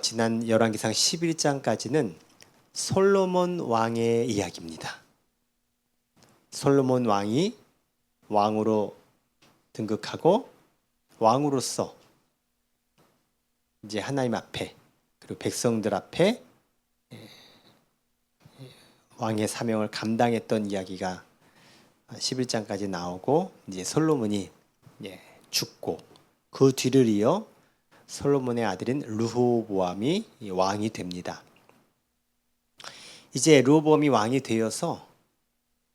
지난 열왕기상 11장까지는 솔로몬 왕의 이야기입니다. 솔로몬 왕이 왕으로 등극하고 왕으로서 이제 하나님 앞에 그리고 백성들 앞에 왕의 사명을 감당했던 이야기가 11장까지 나오고 이제 솔로몬이 죽고 그 뒤를 이어 솔로몬의 아들인 르호보암이 왕이 됩니다. 이제 르호보암이 왕이 되어서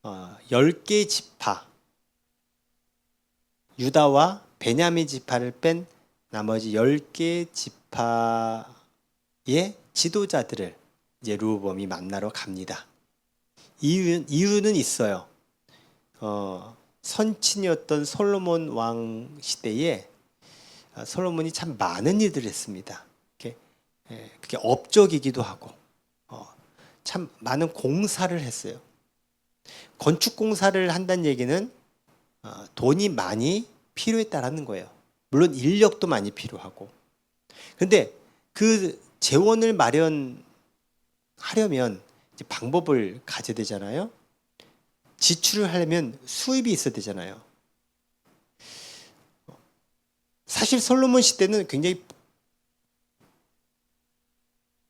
10개 지파 유다와 베냐민 지파를 뺀 나머지 10개 지파의 지도자들을 이제 르호보암이 만나러 갑니다. 이유는 있어요. 선친이었던 솔로몬 왕 시대에 솔로몬이 참 많은 일들을 했습니다. 그게 업적이기도 하고 참 많은 공사를 했어요. 건축 공사를 한다는 얘기는 돈이 많이 필요했다라는 거예요. 물론 인력도 많이 필요하고. 근데 그 재원을 마련하려면 이제 방법을 가져야 되잖아요. 지출을 하려면 수입이 있어야 되잖아요. 사실 솔로몬 시대는 굉장히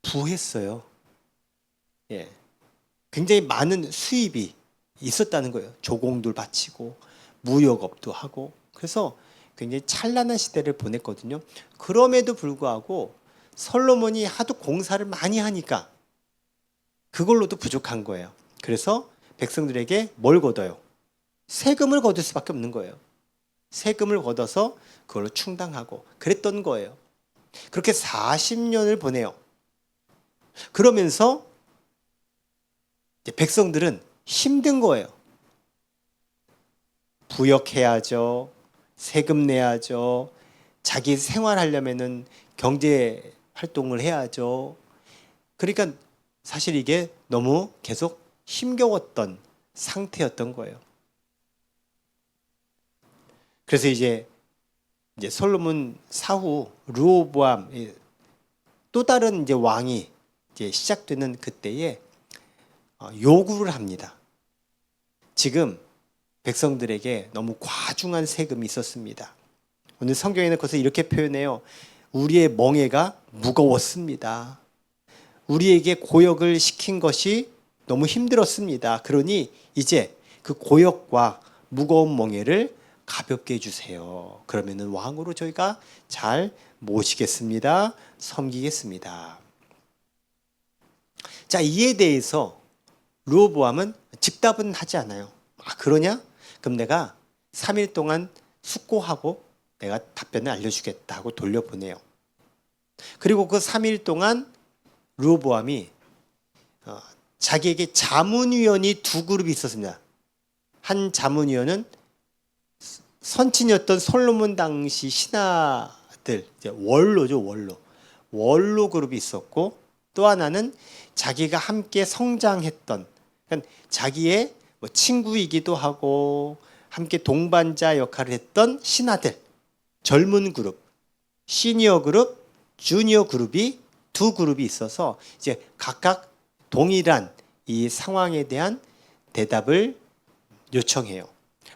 부했어요. 굉장히 많은 수입이 있었다는 거예요. 조공들 바치고 무역업도 하고 그래서 굉장히 찬란한 시대를 보냈거든요. 그럼에도 불구하고 솔로몬이 하도 공사를 많이 하니까 그걸로도 부족한 거예요. 그래서 백성들에게 뭘 걷어요? 세금을 걷을 수밖에 없는 거예요. 세금을 걷어서 그걸로 충당하고 그랬던 거예요. 그렇게 40년을 보내요. 그러면서 백성들은 힘든 거예요. 부역해야죠. 세금 내야죠. 자기 생활하려면은 경제 활동을 해야죠. 그러니까 사실 이게 너무 계속 힘겨웠던 상태였던 거예요. 그래서 이제 솔로몬 사후 르호보암 또 다른 이제 왕이 이제 시작되는 그때에 요구를 합니다. 지금 백성들에게 너무 과중한 세금이 있었습니다. 오늘 성경에는 그것을 이렇게 표현해요. 우리의 멍에가 무거웠습니다. 우리에게 고역을 시킨 것이 너무 힘들었습니다. 그러니 이제 그 고역과 무거운 멍에를 가볍게 해주세요. 그러면은 왕으로 저희가 잘 모시겠습니다. 섬기겠습니다. 자, 이에 대해서 르호보암은 즉답은 하지 않아요. 그러냐? 그럼 내가 3일 동안 숙고하고 내가 답변을 알려주겠다 하고 돌려보내요. 그리고 그 3일 동안 르호보암이 자기에게 자문위원이 두 그룹이 있었습니다. 한 자문위원은 선친이었던 솔로몬 당시 신하들, 이제 원로죠, 원로 그룹이 있었고, 또 하나는 자기가 함께 성장했던, 그러니까 자기의 친구이기도 하고 함께 동반자 역할을 했던 신하들, 젊은 그룹, 시니어 그룹, 주니어 그룹이 두 그룹이 있어서 이제 각각 동일한 이 상황에 대한 대답을 요청해요.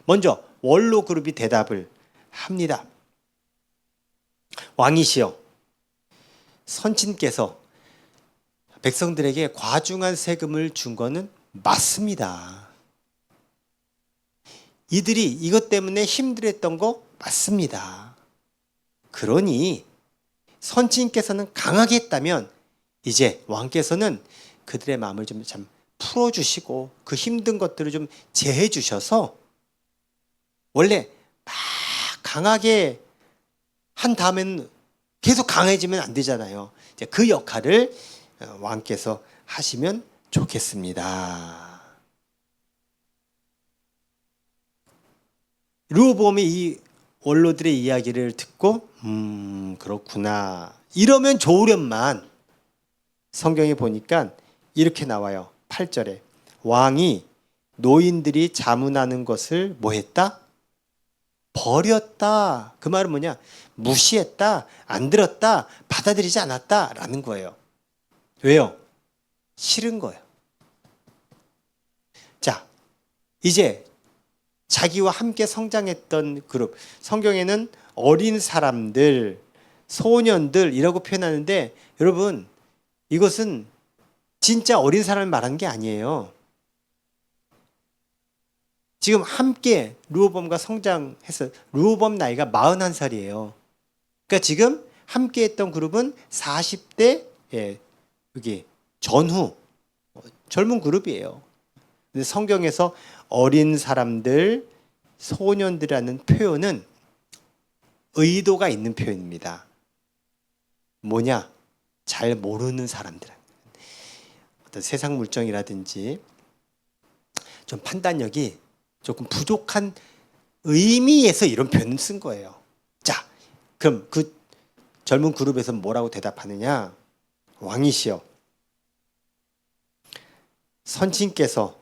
먼저 원로 그룹이 대답을 합니다. 왕이시여, 선친께서 백성들에게 과중한 세금을 준 거는 맞습니다. 이들이 이것 때문에 힘들었던 거 맞습니다. 그러니 선친께서는 강하게 했다면 이제 왕께서는 그들의 마음을 좀 참 풀어주시고 그 힘든 것들을 좀 제해 주셔서 원래 막 강하게 한 다음에는 계속 강해지면 안 되잖아요. 이제 그 역할을 왕께서 하시면 좋겠습니다. 르호보암이 이 원로들의 이야기를 듣고 그렇구나 이러면 좋으련만 성경에 보니까 이렇게 나와요. 8절에 왕이 노인들이 자문하는 것을 뭐 했다? 버렸다. 그 말은 뭐냐? 무시했다, 안 들었다, 받아들이지 않았다라는 거예요. 왜요? 싫은 거예요. 자, 이제 자기와 함께 성장했던 그룹, 성경에는 어린 사람들, 소년들이라고 표현하는데 여러분, 이것은 진짜 어린 사람을 말하는 게 아니에요. 지금 함께 르호보암과 성장했어요. 르호보암 나이가 41살이에요. 그러니까 지금 함께 했던 그룹은 40대 여기 전후 젊은 그룹이에요. 근데 성경에서 어린 사람들, 소년들이라는 표현은 의도가 있는 표현입니다. 뭐냐? 잘 모르는 사람들. 어떤 세상 물정이라든지 좀 판단력이 조금 부족한 의미에서 이런 표현을 쓴 거예요. 자, 그럼 그 젊은 그룹에서 뭐라고 대답하느냐? 왕이시여, 선친께서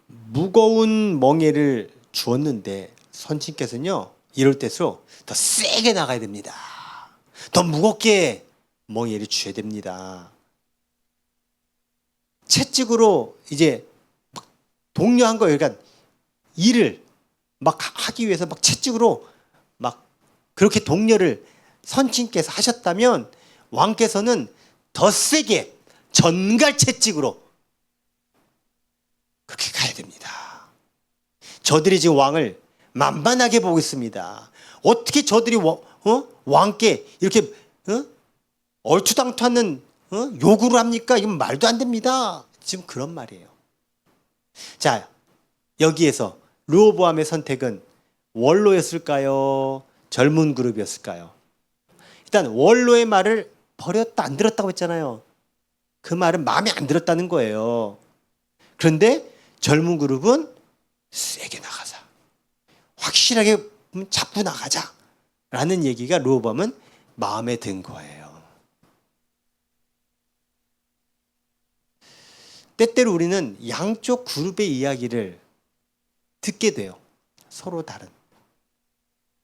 무거운 멍에를 주었는데 선친께서는요, 이럴 때일수록 더 세게 나가야 됩니다. 더 무겁게 멍에를 주셔야 됩니다. 채찍으로 이제 막 독려한 거예요. 그러니까 일을 막 하기 위해서 막 채찍으로 막 그렇게 독려를 선친께서 하셨다면 왕께서는 더 세게 전갈 채찍으로 그렇게 가야 됩니다. 저들이 지금 왕을 만만하게 보고 있습니다. 어떻게 저들이 왕께 이렇게 얼추당투하는 요구를 합니까? 이건 말도 안 됩니다. 지금 그런 말이에요. 자, 여기에서 르호보암의 선택은 원로였을까요? 젊은 그룹이었을까요? 일단 원로의 말을 버렸다, 안 들었다고 했잖아요. 그 말은 마음에 안 들었다는 거예요. 그런데 젊은 그룹은 세게 나가자, 확실하게 잡고 나가자 라는 얘기가 르호보암은 마음에 든 거예요. 때때로 우리는 양쪽 그룹의 이야기를 듣게 돼요. 서로 다른.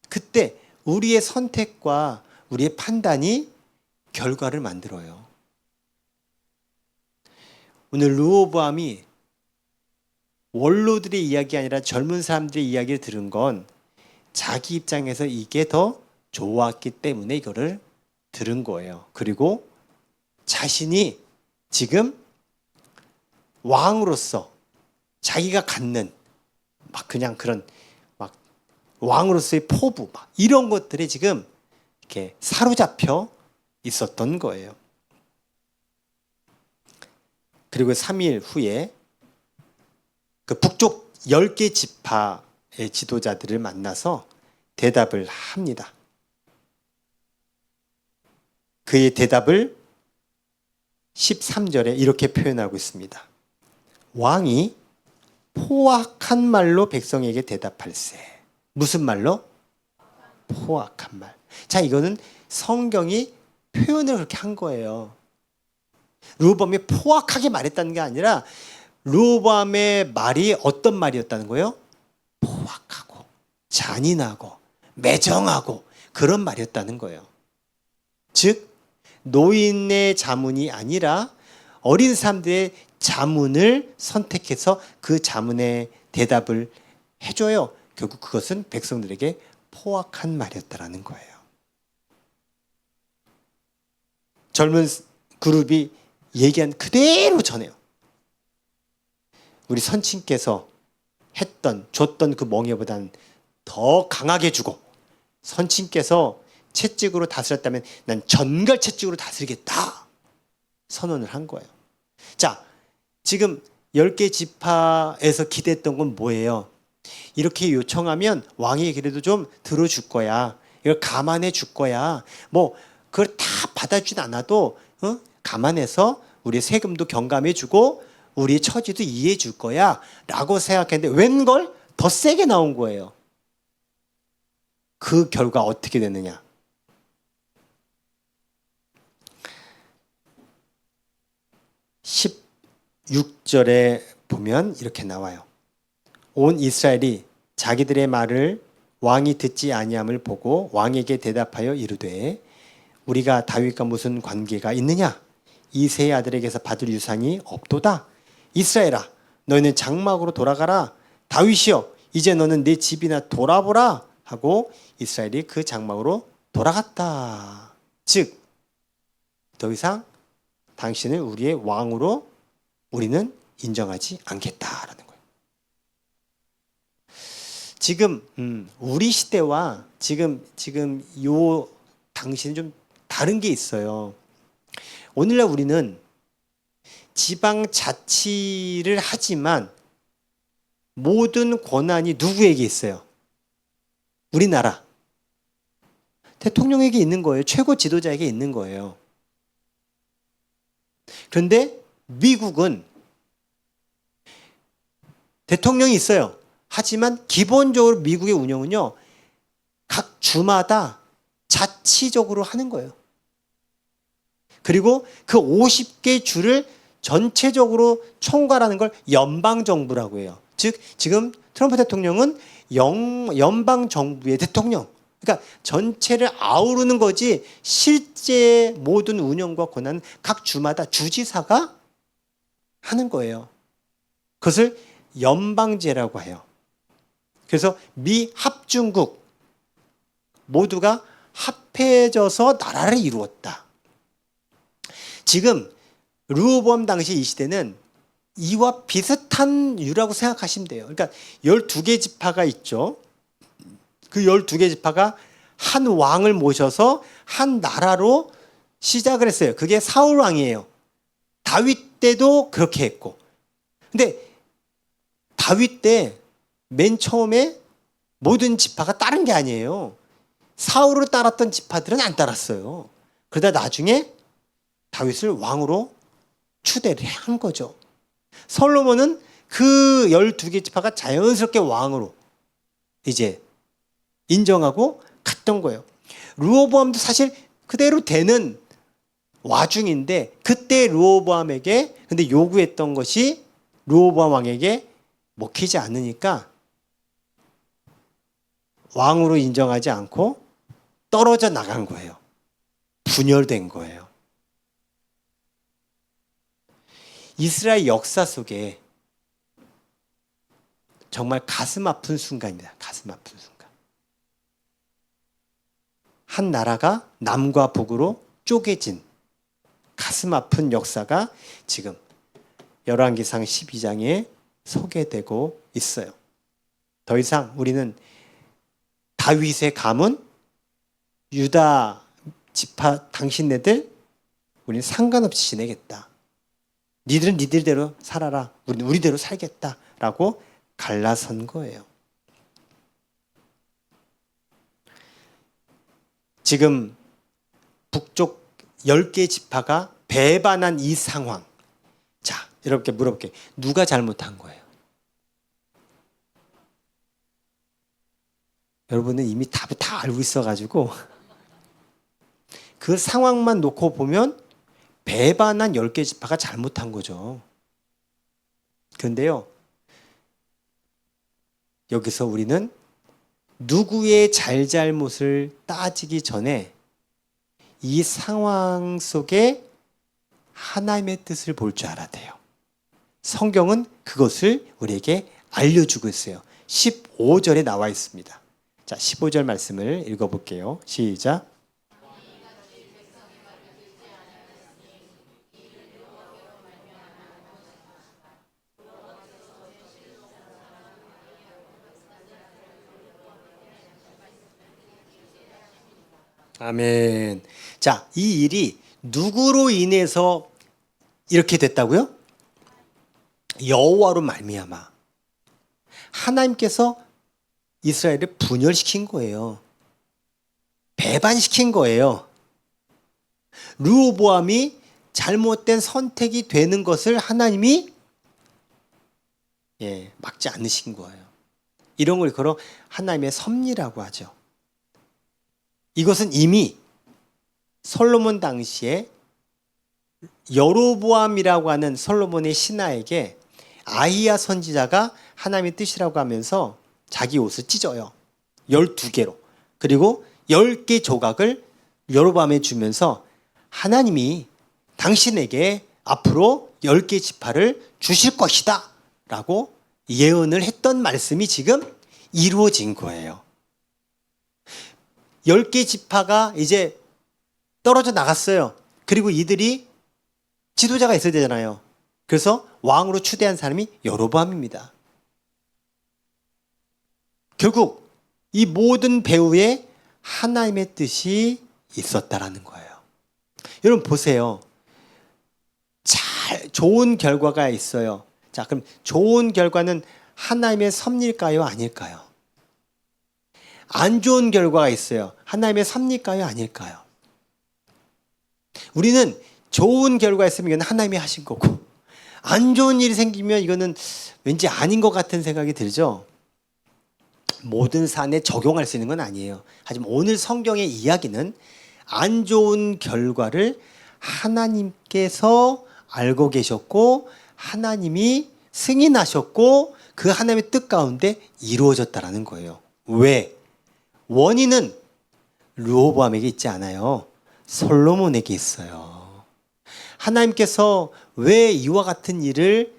그때 우리의 선택과 우리의 판단이 결과를 만들어요. 오늘 르호보암이 원로들의 이야기 아니라 젊은 사람들의 이야기를 들은 건 자기 입장에서 이게 더 좋았기 때문에 이거를 들은 거예요. 그리고 자신이 지금 왕으로서 자기가 갖는 막 그냥 그런 막 왕으로서의 포부 막 이런 것들이 지금 이렇게 사로잡혀 있었던 거예요. 그리고 3일 후에 그 북쪽 10개 지파의 지도자들을 만나서 대답을 합니다. 그의 대답을 13절에 이렇게 표현하고 있습니다. 왕이 포악한 말로 백성에게 대답할세. 무슨 말로? 포악한 말. 자, 이거는 성경이 표현을 그렇게 한 거예요. 르호보암이 포악하게 말했다는 게 아니라 르호보암의 말이 어떤 말이었다는 거예요? 포악하고 잔인하고 매정하고 그런 말이었다는 거예요. 즉 노인의 자문이 아니라 어린 사람들의 자문을 선택해서 그 자문에 대답을 해줘요. 결국 그것은 백성들에게 포악한 말이었다라는 거예요. 젊은 그룹이 얘기한 그대로 전해요. 우리 선친께서 줬던 그 멍에보다는 더 강하게 주고, 선친께서 채찍으로 다스렸다면 난 전갈 채찍으로 다스리겠다 선언을 한 거예요. 자, 지금 10개 지파에서 기대했던 건 뭐예요? 이렇게 요청하면 왕이 그래도 좀 들어줄 거야. 이걸 감안해 줄 거야. 뭐 그걸 다 받아주진 않아도 감안해서 우리 세금도 경감해 주고 우리 처지도 이해해 줄 거야 라고 생각했는데 웬걸 더 세게 나온 거예요. 그 결과 어떻게 됐느냐? 16절에 보면 이렇게 나와요. 온 이스라엘이 자기들의 말을 왕이 듣지 아니함을 보고 왕에게 대답하여 이르되 우리가 다윗과 무슨 관계가 있느냐? 이 세 아들에게서 받을 유산이 없도다. 이스라엘아, 너희는 장막으로 돌아가라. 다윗이여, 이제 너는 내 집이나 돌아보라 하고 이스라엘이 그 장막으로 돌아갔다. 즉, 더 이상 당신을 우리의 왕으로 우리는 인정하지 않겠다라는 거예요. 지금 우리 시대와 지금 요 당시는 좀 다른 게 있어요. 오늘날 우리는 지방 자치를 하지만 모든 권한이 누구에게 있어요? 우리나라 대통령에게 있는 거예요. 최고 지도자에게 있는 거예요. 그런데 미국은 대통령이 있어요. 하지만 기본적으로 미국의 운영은요, 각 주마다 자치적으로 하는 거예요. 그리고 그 50개 주를 전체적으로 총괄하는 걸 연방정부라고 해요. 즉, 지금 트럼프 대통령은 연방정부의 대통령. 그러니까 전체를 아우르는 거지 실제 모든 운영과 권한은 각 주마다 주지사가 하는 거예요. 그것을 연방제라고 해요. 그래서 미 합중국 모두가 합해져서 나라를 이루었다. 지금 르호보암 당시 이 시대는 이와 비슷한 유라고 생각하시면 돼요. 그러니까 12개 지파가 있죠. 그 12개 지파가 한 왕을 모셔서 한 나라로 시작을 했어요. 그게 사울 왕이에요. 다윗 때도 그렇게 했고. 근데 다윗 때 맨 처음에 모든 지파가 따른 게 아니에요. 사울을 따랐던 지파들은 안 따랐어요. 그러다 나중에 다윗을 왕으로 추대를 한 거죠. 솔로몬은 그 12개 지파가 자연스럽게 왕으로 이제 인정하고 갔던 거예요. 르호보암도 사실 그대로 되는 와중인데 그때 르호보암에게 근데 요구했던 것이 르호보암 왕에게 먹히지 않으니까 왕으로 인정하지 않고 떨어져 나간 거예요. 분열된 거예요. 이스라엘 역사 속에 정말 가슴 아픈 순간입니다. 가슴 아픈 순간. 한 나라가 남과 북으로 쪼개진 가슴 아픈 역사가 지금 열왕기상 12장에 소개되고 있어요. 더 이상 우리는 다윗의 가문, 유다 지파 당신네들 우리는 상관없이 지내겠다. 니들은 니들대로 살아라. 우리는 우리대로 살겠다라고 갈라선 거예요. 지금 북쪽 10개 지파가 배반한 이 상황. 자, 여러분께 물어볼게요. 누가 잘못한 거예요? 여러분은 이미 답을 다 알고 있어가지고 그 상황만 놓고 보면 배반한 10개 지파가 잘못한 거죠. 그런데요, 여기서 우리는 누구의 잘잘못을 따지기 전에 이 상황 속에 하나님의 뜻을 볼 줄 알아야 돼요. 성경은 그것을 우리에게 알려주고 있어요. 15절에 나와 있습니다. 자, 15절 말씀을 읽어볼게요. 시작. 아멘. 자, 이 일이 누구로 인해서 이렇게 됐다고요? 여호와로 말미암아. 하나님께서 이스라엘을 분열시킨 거예요. 배반시킨 거예요. 르호보암이 잘못된 선택이 되는 것을 하나님이 막지 않으신 거예요. 이런 걸 걸어 하나님의 섭리라고 하죠. 이것은 이미 솔로몬 당시에 여로보암이라고 하는 솔로몬의 신하에게 아히야 선지자가 하나님의 뜻이라고 하면서 자기 옷을 찢어요. 12개로. 그리고 10개 조각을 여로보암에 주면서 하나님이 당신에게 앞으로 10개 지파를 주실 것이다 라고 예언을 했던 말씀이 지금 이루어진 거예요. 10개 지파가 이제 떨어져 나갔어요. 그리고 이들이 지도자가 있어야 되잖아요. 그래서 왕으로 추대한 사람이 여로보암입니다. 결국 이 모든 배후에 하나님의 뜻이 있었다라는 거예요. 여러분 보세요. 좋은 결과가 있어요. 자, 그럼 좋은 결과는 하나님의 섭리일까요? 아닐까요? 안 좋은 결과가 있어요. 하나님의 섭리일까요? 아닐까요? 우리는 좋은 결과 있으면 이건 하나님이 하신 거고, 안 좋은 일이 생기면 이거는 왠지 아닌 것 같은 생각이 들죠. 모든 사안에 적용할 수 있는 건 아니에요. 하지만 오늘 성경의 이야기는 안 좋은 결과를 하나님께서 알고 계셨고 하나님이 승인하셨고 그 하나님의 뜻 가운데 이루어졌다라는 거예요. 왜? 원인은 르호보암에게 있지 않아요. 솔로몬에게 있어요. 하나님께서 왜 이와 같은 일을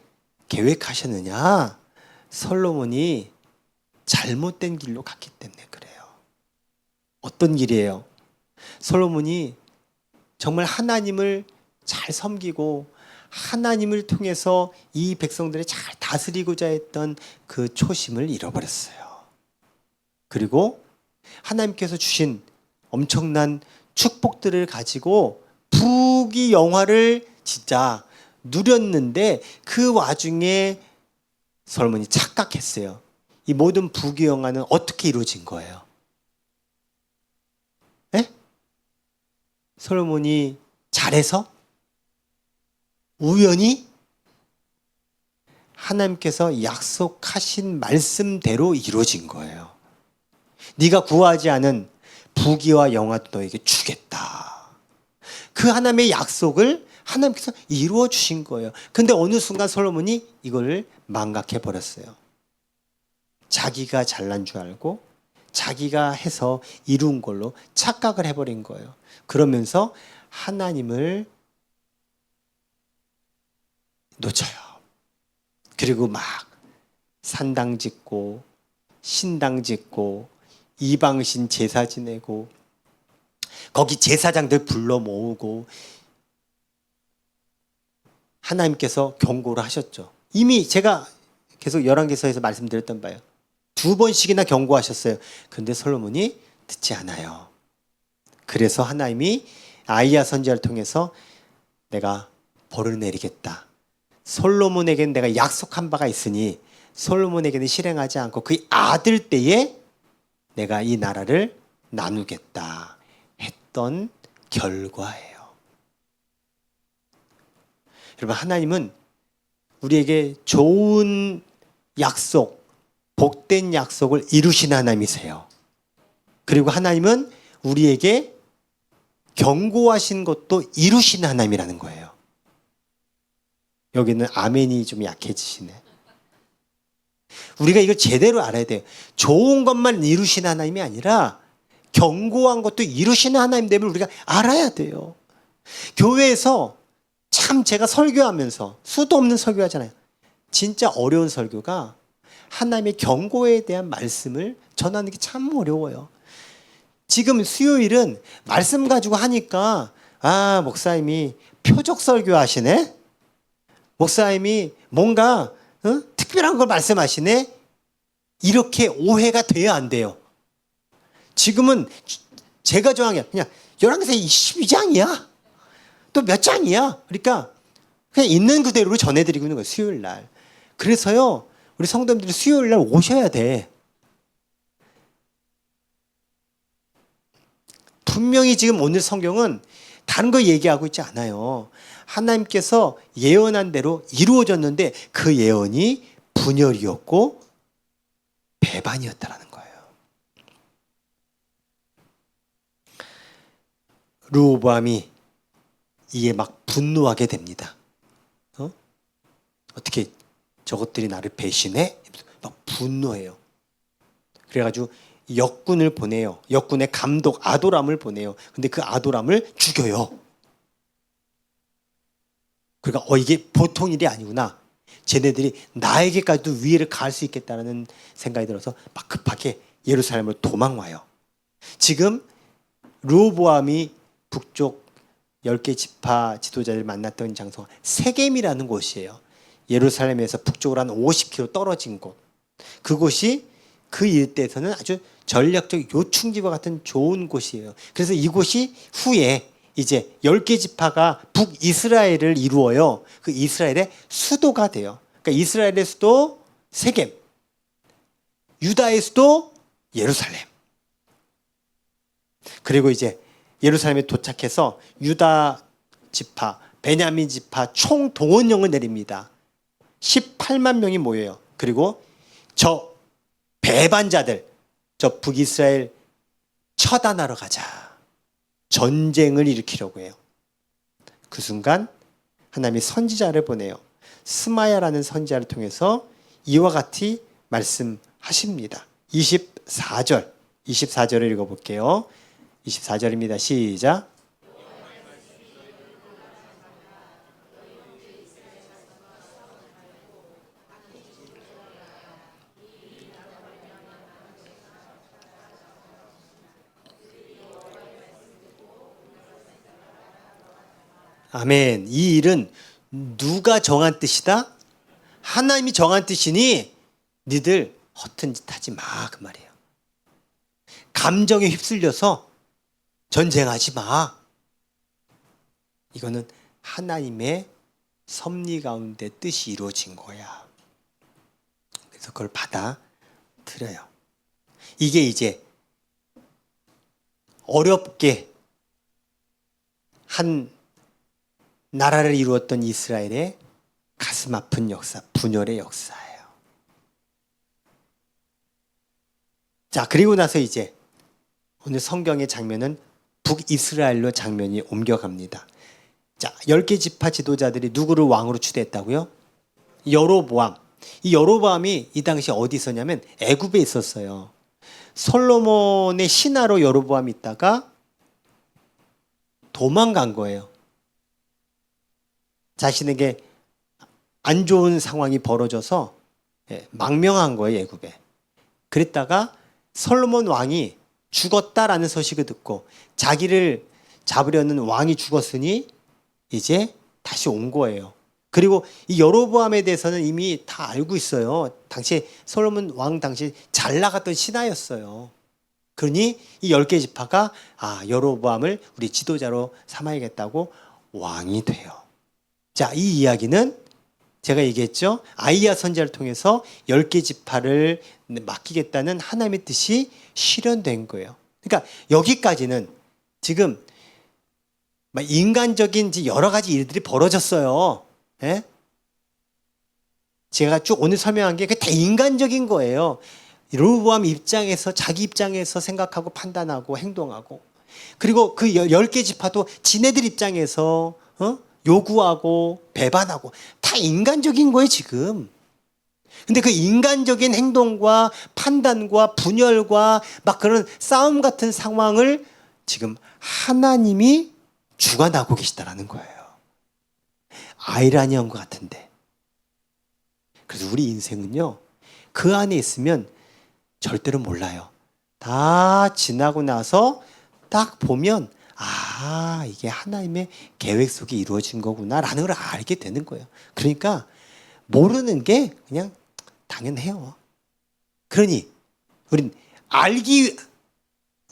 계획하셨느냐? 솔로몬이 잘못된 길로 갔기 때문에 그래요. 어떤 길이에요? 솔로몬이 정말 하나님을 잘 섬기고 하나님을 통해서 이 백성들을 잘 다스리고자 했던 그 초심을 잃어버렸어요. 그리고 하나님께서 주신 엄청난 축복들을 가지고 부귀영화를 진짜 누렸는데 그 와중에 솔로몬이 착각했어요. 이 모든 부귀영화는 어떻게 이루어진 거예요? 에? 솔로몬이 잘해서? 우연히? 하나님께서 약속하신 말씀대로 이루어진 거예요. 네가 구하지 않은 부귀와 영화도 너에게 주겠다. 그 하나님의 약속을 하나님께서 이루어 주신 거예요. 근데 어느 순간 솔로몬이 이걸 망각해 버렸어요. 자기가 잘난 줄 알고 자기가 해서 이룬 걸로 착각을 해버린 거예요. 그러면서 하나님을 놓쳐요. 그리고 막 산당 짓고 신당 짓고 이방신 제사 지내고 거기 제사장들 불러 모으고 하나님께서 경고를 하셨죠. 이미 제가 계속 열왕기서에서 말씀드렸던 바예요. 2번씩이나 경고하셨어요. 그런데 솔로몬이 듣지 않아요. 그래서 하나님이 아이야 선지자를 통해서 내가 벌을 내리겠다. 솔로몬에게는 내가 약속한 바가 있으니 솔로몬에게는 실행하지 않고 그 아들 때에 내가 이 나라를 나누겠다 했던 결과예요. 여러분, 하나님은 우리에게 좋은 약속, 복된 약속을 이루시는 하나님이세요. 그리고 하나님은 우리에게 경고하신 것도 이루시는 하나님이라는 거예요. 여기는 아멘이 좀 약해지시네. 우리가 이걸 제대로 알아야 돼요. 좋은 것만 이루시는 하나님이 아니라 경고한 것도 이루시는 하나님됨을 우리가 알아야 돼요. 교회에서 참 제가 설교하면서 수도 없는 설교하잖아요. 진짜 어려운 설교가 하나님의 경고에 대한 말씀을 전하는 게 참 어려워요. 지금 수요일은 말씀 가지고 하니까 목사님이 표적 설교하시네? 목사님이 뭔가 특별한 걸 말씀하시네? 이렇게 오해가 돼야 안 돼요. 지금은 제가 정한 게 그냥 열왕기서 22장이야. 또 몇 장이야. 그러니까 그냥 있는 그대로 전해드리고 있는 거예요. 수요일 날. 그래서요. 우리 성도님들이 수요일 날 오셔야 돼. 분명히 지금 오늘 성경은 다른 거 얘기하고 있지 않아요. 하나님께서 예언한 대로 이루어졌는데 그 예언이 분열이었고 배반이었다라는 거예요. 르호보암이 이에 막 분노하게 됩니다. 어떻게 저것들이 나를 배신해? 막 분노해요. 그래가지고 역군을 보내요. 역군의 감독 아도람을 보내요. 근데 그 아도람을 죽여요. 그러니까 이게 보통 일이 아니구나. 쟤네들이 나에게까지도 위해를 가할 수 있겠다는 생각이 들어서 막 급하게 예루살렘으로 도망와요. 지금 르호보암이 북쪽 10개 지파 지도자를 만났던 장소가 세겜이라는 곳이에요. 예루살렘에서 북쪽으로 한 50km 떨어진 곳. 그곳이 그 일대에서는 아주 전략적 요충지와 같은 좋은 곳이에요. 그래서 이곳이 후에 이제 10개 지파가 북이스라엘을 이루어요. 그 이스라엘의 수도가 돼요. 그러니까 이스라엘의 수도 세겜, 유다의 수도 예루살렘. 그리고 이제 예루살렘에 도착해서 유다 지파, 베냐민 지파 총 동원령을 내립니다. 18만 명이 모여요. 그리고 저 배반자들, 저 북이스라엘 처단하러 가자. 전쟁을 일으키려고 해요. 그 순간 하나님이 선지자를 보내요. 스마야라는 선지자를 통해서 이와 같이 말씀하십니다. 24절을 읽어볼게요. 24절입니다. 시작. 아멘. 이 일은 누가 정한 뜻이다? 하나님이 정한 뜻이니 니들 허튼 짓 하지 마, 그 말이에요. 감정에 휩쓸려서 전쟁하지 마. 이거는 하나님의 섭리 가운데 뜻이 이루어진 거야. 그래서 그걸 받아들여요. 이게 이제 어렵게 한 나라를 이루었던 이스라엘의 가슴 아픈 역사, 분열의 역사예요. 자, 그리고 나서 이제 오늘 성경의 장면은 북이스라엘로 장면이 옮겨갑니다. 자, 10개 지파 지도자들이 누구를 왕으로 추대했다고요? 여로보암. 이 여로보암이 이 당시 어디 있었냐면 애굽에 있었어요. 솔로몬의 신하로 여로보암이 있다가 도망간 거예요. 자신에게 안 좋은 상황이 벌어져서 망명한 거예요, 애굽에. 그랬다가 솔로몬 왕이 죽었다라는 소식을 듣고 자기를 잡으려는 왕이 죽었으니 이제 다시 온 거예요. 그리고 이 여로보암에 대해서는 이미 다 알고 있어요. 당시 솔로몬 왕 당시 잘 나갔던 신하였어요. 그러니 이 10개 지파가 여로보암을 우리 지도자로 삼아야겠다고 왕이 돼요. 자, 이 이야기는 제가 얘기했죠. 아이야 선지자를 통해서 10개 지파를 맡기겠다는 하나님의 뜻이 실현된 거예요. 그러니까 여기까지는 지금 인간적인 여러 가지 일들이 벌어졌어요. 예? 제가 쭉 오늘 설명한 게 다 인간적인 거예요. 르호보암 입장에서 자기 입장에서 생각하고 판단하고 행동하고, 그리고 그 10개 지파도 지네들 입장에서 요구하고 배반하고 다 인간적인 거예요, 지금. 근데 그 인간적인 행동과 판단과 분열과 막 그런 싸움 같은 상황을 지금 하나님이 주관하고 계시다라는 거예요. 아이러니한 것 같은데. 그래서 우리 인생은요, 그 안에 있으면 절대로 몰라요. 다 지나고 나서 딱 보면 이게 하나님의 계획 속에 이루어진 거구나 라는 걸 알게 되는 거예요. 그러니까 모르는 게 그냥 당연해요. 그러니 우린 알기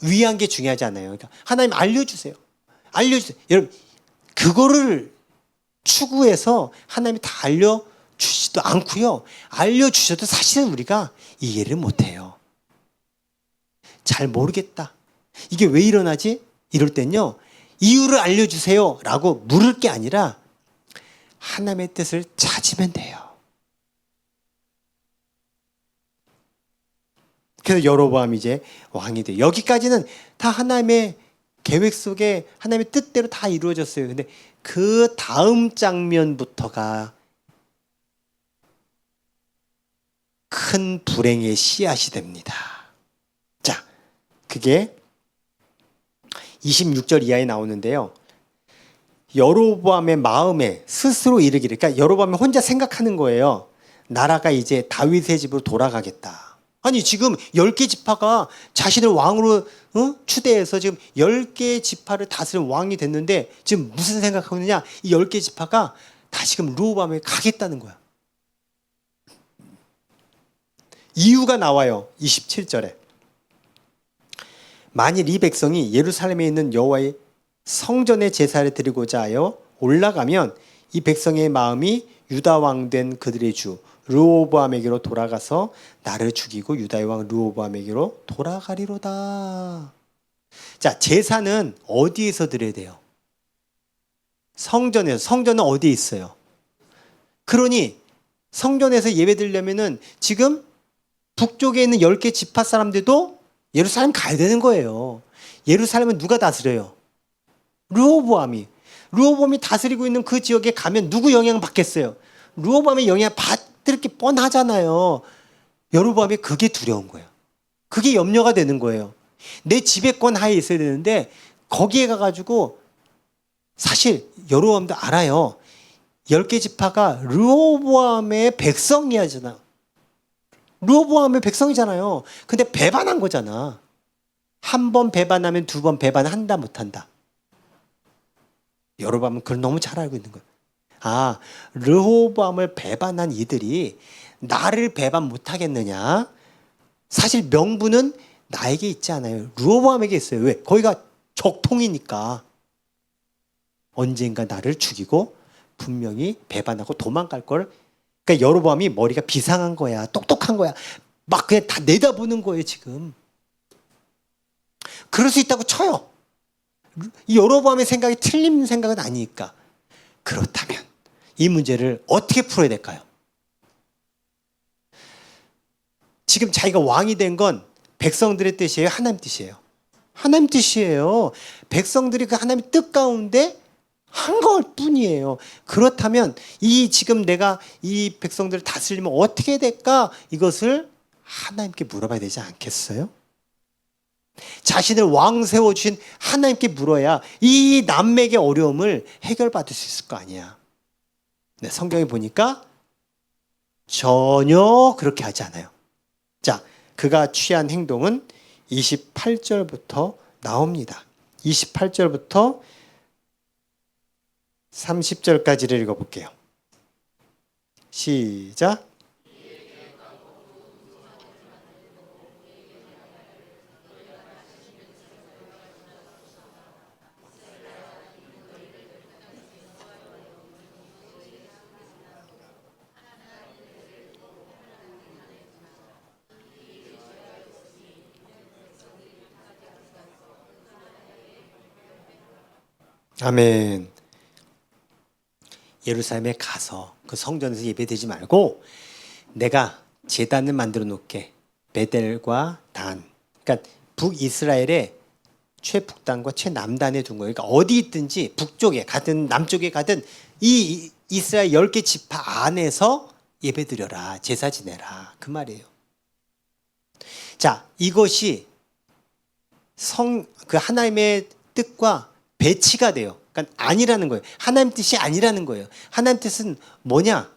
위한 게 중요하지 않아요. 그러니까 하나님 알려주세요. 여러분, 그거를 추구해서 하나님이 다 알려주시지도 않고요. 알려주셔도 사실은 우리가 이해를 못해요. 잘 모르겠다. 이게 왜 일어나지? 이럴 땐요, 이유를 알려주세요 라고 물을 게 아니라 하나님의 뜻을 찾으면 돼요. 그래서 여로보암이 이제 왕이 돼요. 여기까지는 다 하나님의 계획 속에 하나님의 뜻대로 다 이루어졌어요. 근데 그 다음 장면부터가 큰 불행의 씨앗이 됩니다. 자, 그게 26절 이하에 나오는데요. 여로보암의 마음에 스스로 이르기를, 그러니까 여로보암이 혼자 생각하는 거예요. 나라가 이제 다윗의 집으로 돌아가겠다. 아니 지금 10개 지파가 자신을 왕으로 추대해서 지금 10개 지파를 다스리는 왕이 됐는데 지금 무슨 생각하고 있느냐? 이 10개 지파가 다시금 르호보암에 가겠다는 거야. 이유가 나와요. 27절에. 만일 이 백성이 예루살렘에 있는 여호와의 성전에 제사를 드리고자 하여 올라가면 이 백성의 마음이 유다 왕 된 그들의 주 르호보암에게로 돌아가서 나를 죽이고 유다의 왕 르호보암에게로 돌아가리로다. 자, 제사는 어디에서 드려야 돼요? 성전에서. 성전은 어디에 있어요? 그러니 성전에서 예배 드리려면은 지금 북쪽에 있는 10개 지파 사람들도 예루살렘 가야 되는 거예요. 예루살렘은 누가 다스려요? 르호보암이. 르호보암이 다스리고 있는 그 지역에 가면 누구 영향을 받겠어요? 르호보암의 영향을 받을 게 뻔하잖아요. 여로보암이 그게 두려운 거예요. 그게 염려가 되는 거예요. 내 지배권 하에 있어야 되는데 거기에 가가지고 사실 여로보암도 알아요. 10개 지파가 르호보암의 백성이잖아. 르호보암의 백성이잖아요. 근데 배반한 거잖아. 한 번 배반하면 두 번 배반한다 못한다. 여로보암은 그걸 너무 잘 알고 있는 거예요. 아, 르호보암을 배반한 이들이 나를 배반 못하겠느냐? 사실 명분은 나에게 있지 않아요. 르호보암에게 있어요. 왜? 거기가 적통이니까. 언젠가 나를 죽이고 분명히 배반하고 도망갈 걸. 그러니까 여로보암이 머리가 비상한 거야. 똑똑한 거야. 막 그냥 다 내다보는 거예요 지금. 그럴 수 있다고 쳐요. 이 여로보암의 생각이 틀린 생각은 아니니까. 그렇다면 이 문제를 어떻게 풀어야 될까요? 지금 자기가 왕이 된 건 백성들의 뜻이에요? 하나님 뜻이에요? 하나님 뜻이에요. 백성들이 그 하나님의 뜻 가운데 한 걸 뿐이에요. 그렇다면 이 지금 내가 이 백성들을 다스리면 어떻게 될까? 이것을 하나님께 물어봐야 되지 않겠어요? 자신을 왕 세워주신 하나님께 물어야 이 남맥의 어려움을 해결받을 수 있을 거 아니야. 네, 성경에 보니까 전혀 그렇게 하지 않아요. 자, 그가 취한 행동은 28절부터 나옵니다. 28절부터 30절까지를 읽어볼게요. 시작. 아멘. 예루살렘에 가서 그 성전에서 예배드리지 말고 내가 제단을 만들어 놓게. 베델과 단. 그러니까 북이스라엘의 최북단과 최남단에 둔 거예요. 그러니까 어디 있든지 북쪽에 가든 남쪽에 가든 이 이스라엘 10개 지파 안에서 예배드려라. 제사 지내라. 그 말이에요. 자, 이것이 그 하나님의 뜻과 배치가 돼요. 그러니까 아니라는 거예요. 하나님 뜻이 아니라는 거예요. 하나님 뜻은 뭐냐?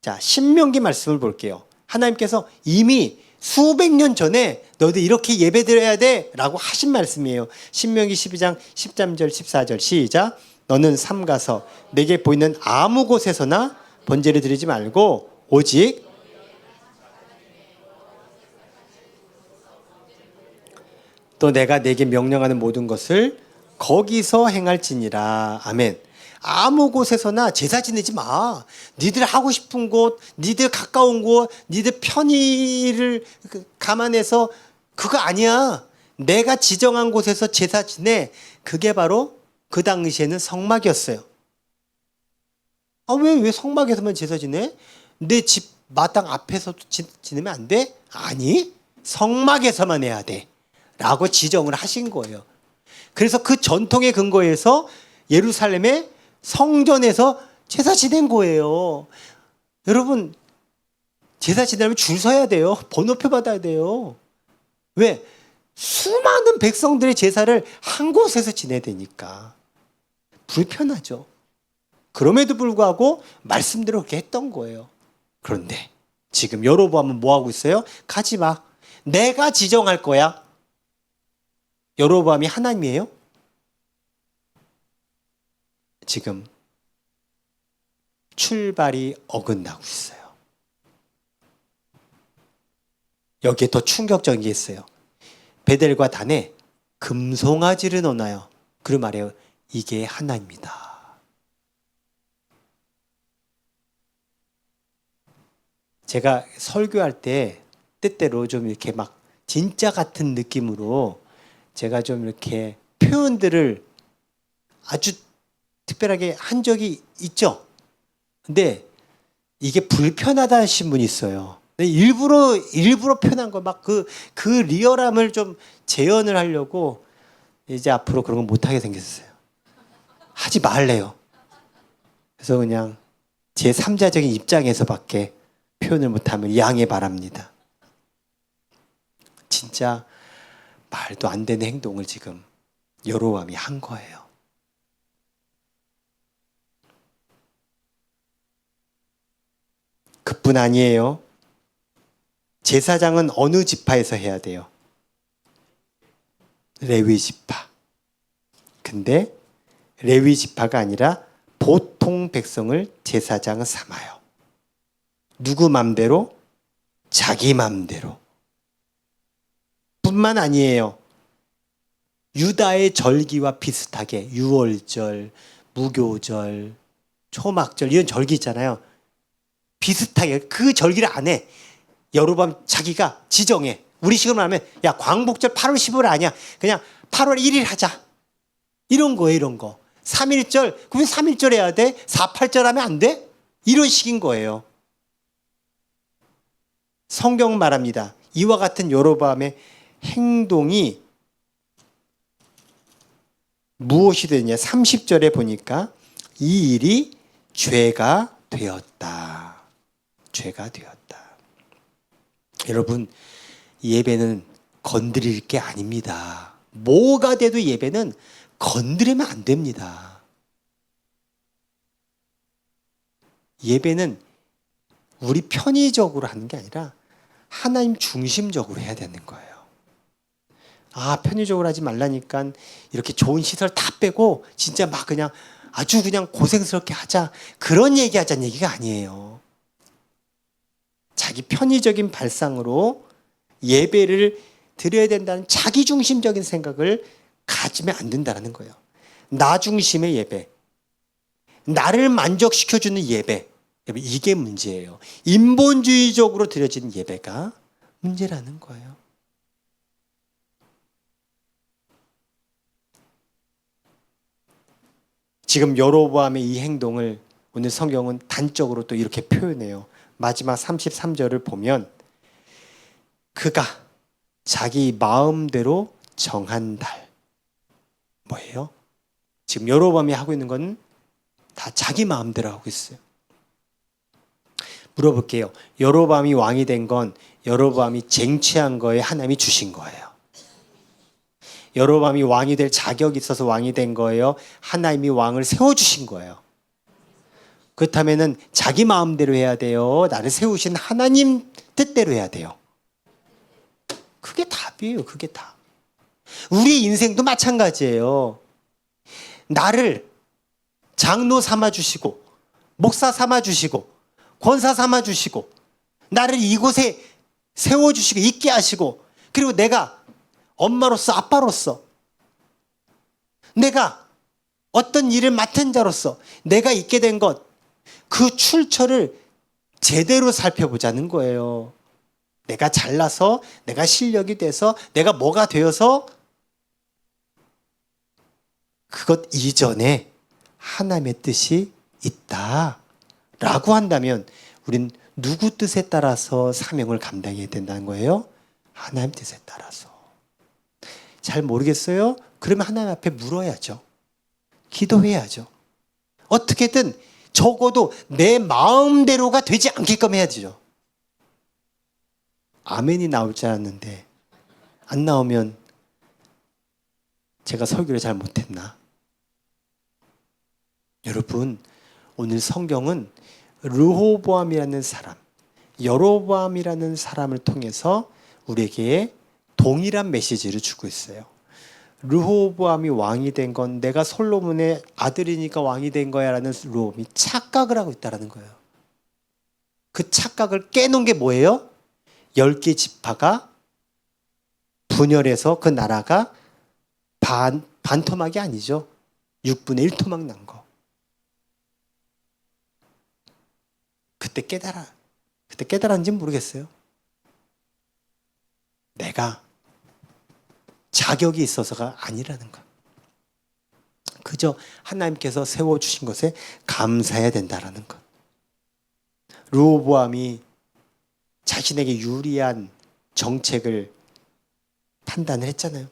자, 신명기 말씀을 볼게요. 하나님께서 이미 수백 년 전에 너희들 이렇게 예배드려야 돼 라고 하신 말씀이에요. 신명기 12장 13절 14절 시작. 너는 삼가서 내게 보이는 아무 곳에서나 번제를 드리지 말고 오직 또 내가 내게 명령하는 모든 것을 거기서 행할지니라. 아멘. 아무 곳에서나 제사 지내지 마. 니들 하고 싶은 곳, 니들 가까운 곳, 니들 편의를 감안해서 그거 아니야. 내가 지정한 곳에서 제사 지내. 그게 바로 그 당시에는 성막이었어요. 아, 왜 성막에서만 제사 지내? 내 집 마당 앞에서도 지내면 안 돼? 아니, 성막에서만 해야 돼 라고 지정을 하신 거예요. 그래서 그 전통의 근거에서 예루살렘의 성전에서 제사 지낸 거예요. 여러분, 제사 지내려면 줄 서야 돼요. 번호표 받아야 돼요. 왜? 수많은 백성들의 제사를 한 곳에서 지내야 되니까 불편하죠. 그럼에도 불구하고 말씀대로 그렇게 했던 거예요. 그런데 지금 여로보암은 뭐 하고 있어요? 가지 마. 내가 지정할 거야. 여로보암이 하나님이에요? 지금 출발이 어긋나고 있어요. 여기에 더 충격적인 게 있어요. 베델과 단에 금송아지를 넣어놔요. 그리고 말해요. 이게 하나입니다. 제가 설교할 때 때때로 좀 이렇게 막 진짜 같은 느낌으로 제가 좀 이렇게 표현들을 아주 특별하게 한 적이 있죠. 근데 이게 불편하다 하신 분이 있어요. 일부러 표현한 거 막 그 리얼함을 좀 재현을 하려고 이제 앞으로 그런 거 못하게 생겼어요. 하지 말래요. 그래서 그냥 제 3자적인 입장에서밖에 표현을 못하면 양해 바랍니다. 진짜 말도 안 되는 행동을 지금 여로보암이 한 거예요. 그뿐 아니에요. 제사장은 어느 지파에서 해야 돼요? 레위 지파. 근데 레위 지파가 아니라 보통 백성을 제사장은 삼아요. 누구 맘대로? 자기 맘대로. 뿐만 아니에요. 유다의 절기와 비슷하게 유월절, 무교절, 초막절 이런 절기 있잖아요. 비슷하게 그 절기를 안 해. 여로보암 자기가 지정해. 우리식으로 하면 야 광복절 8월 15일 아니야. 그냥 8월 1일 하자. 이런 거예요. 이런 거. 3.1절 그럼 3.1절 해야 돼? 4.8절 하면 안 돼? 이런 식인 거예요. 성경 말합니다. 이와 같은 여로보암의 행동이 무엇이 되느냐. 30절에 보니까 이 일이 죄가 되었다. 죄가 되었다. 여러분, 예배는 건드릴 게 아닙니다. 뭐가 돼도 예배는 건드리면 안 됩니다. 예배는 우리 편의적으로 하는 게 아니라 하나님 중심적으로 해야 되는 거예요. 아, 편의적으로 하지 말라니까 이렇게 좋은 시설 다 빼고 진짜 막 그냥 아주 그냥 고생스럽게 하자. 그런 얘기 하자는 얘기가 아니에요. 자기 편의적인 발상으로 예배를 드려야 된다는 자기중심적인 생각을 가지면 안 된다는 거예요. 나 중심의 예배. 나를 만족시켜주는 예배. 이게 문제예요. 인본주의적으로 드려지는 예배가 문제라는 거예요. 지금 여로보암의 이 행동을 오늘 성경은 단적으로 또 이렇게 표현해요. 마지막 33절을 보면 그가 자기 마음대로 정한 달. 뭐예요? 지금 여로보암이 하고 있는 건 다 자기 마음대로 하고 있어요. 물어볼게요. 여로보암이 왕이 된 건 여로보암이 쟁취한 거에 하나님이 주신 거예요. 여로보암이 왕이 될 자격이 있어서 왕이 된 거예요. 하나님이 왕을 세워주신 거예요. 그렇다면 자기 마음대로 해야 돼요. 나를 세우신 하나님 뜻대로 해야 돼요. 그게 답이에요. 그게 답. 우리 인생도 마찬가지예요. 나를 장로 삼아주시고 목사 삼아주시고 권사 삼아주시고 나를 이곳에 세워주시고 있게 하시고 그리고 내가 엄마로서 아빠로서 내가 어떤 일을 맡은 자로서 내가 있게 된 것 그 출처를 제대로 살펴보자는 거예요. 내가 잘나서 내가 실력이 돼서 내가 뭐가 되어서 그것 이전에 하나님의 뜻이 있다라고 한다면 우린 누구 뜻에 따라서 사명을 감당해야 된다는 거예요? 하나님 뜻에 따라서. 잘 모르겠어요? 그러면 하나님 앞에 물어야죠. 기도해야죠. 어떻게든 적어도 내 마음대로가 되지 않게끔 해야죠. 아멘이 나올 줄 알았는데 안 나오면 제가 설교를 잘 못했나? 여러분, 오늘 성경은 르호보암이라는 사람, 여로보암이라는 사람을 통해서 우리에게 동일한 메시지를 주고 있어요. 르호보암이 왕이 된 건 내가 솔로몬의 아들이니까 왕이 된 거야 라는 르호보암이 착각을 하고 있다는 거예요. 그 착각을 깨놓은 게 뭐예요? 10개 지파가 분열해서 그 나라가 반토막이 아니죠. 6분의 1 토막 난 거. 그때 깨달았는지는 모르겠어요. 내가 자격이 있어서가 아니라는 것. 그저 하나님께서 세워주신 것에 감사해야 된다는 것. 르호보암이 자신에게 유리한 정책을 판단을 했잖아요.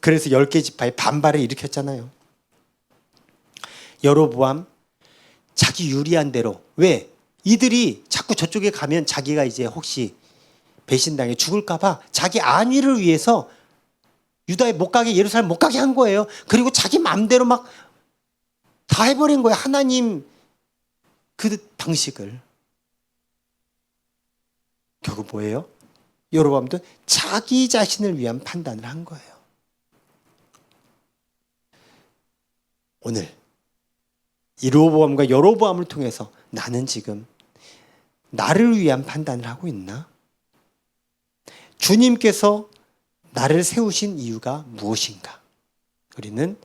그래서 10개 지파의 반발을 일으켰잖아요. 여로보암 자기 유리한 대로. 왜? 이들이 자꾸 저쪽에 가면 자기가 이제 혹시 배신당해 죽을까 봐 자기 안위를 위해서 유다에 못 가게, 예루살렘 못 가게 한 거예요. 그리고 자기 마음대로 막 다 해버린 거예요. 하나님 그 방식을. 결국 뭐예요? 여로보암도 자기 자신을 위한 판단을 한 거예요. 오늘 이 르호보암과 여로보암을 통해서 나는 지금 나를 위한 판단을 하고 있나? 주님께서 나를 세우신 이유가 무엇인가? 우리는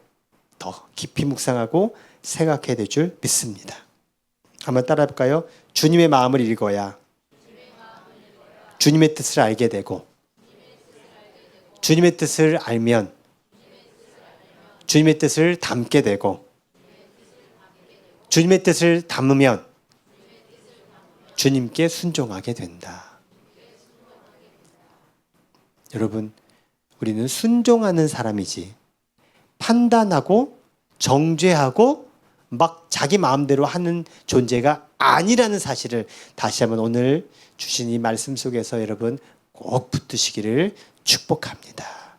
더 깊이 묵상하고 생각해야 될 줄 믿습니다. 한번 따라 해볼까요? 주님의 마음을 읽어야 주님의 뜻을 알게 되고, 주님의 뜻을 알면 주님의 뜻을 담게 되고, 주님의 뜻을 담으면 주님께 순종하게 된다. 여러분, 우리는 순종하는 사람이지 판단하고 정죄하고 막 자기 마음대로 하는 존재가 아니라는 사실을 다시 한번 오늘 주신 이 말씀 속에서 여러분 꼭 붙드시기를 축복합니다.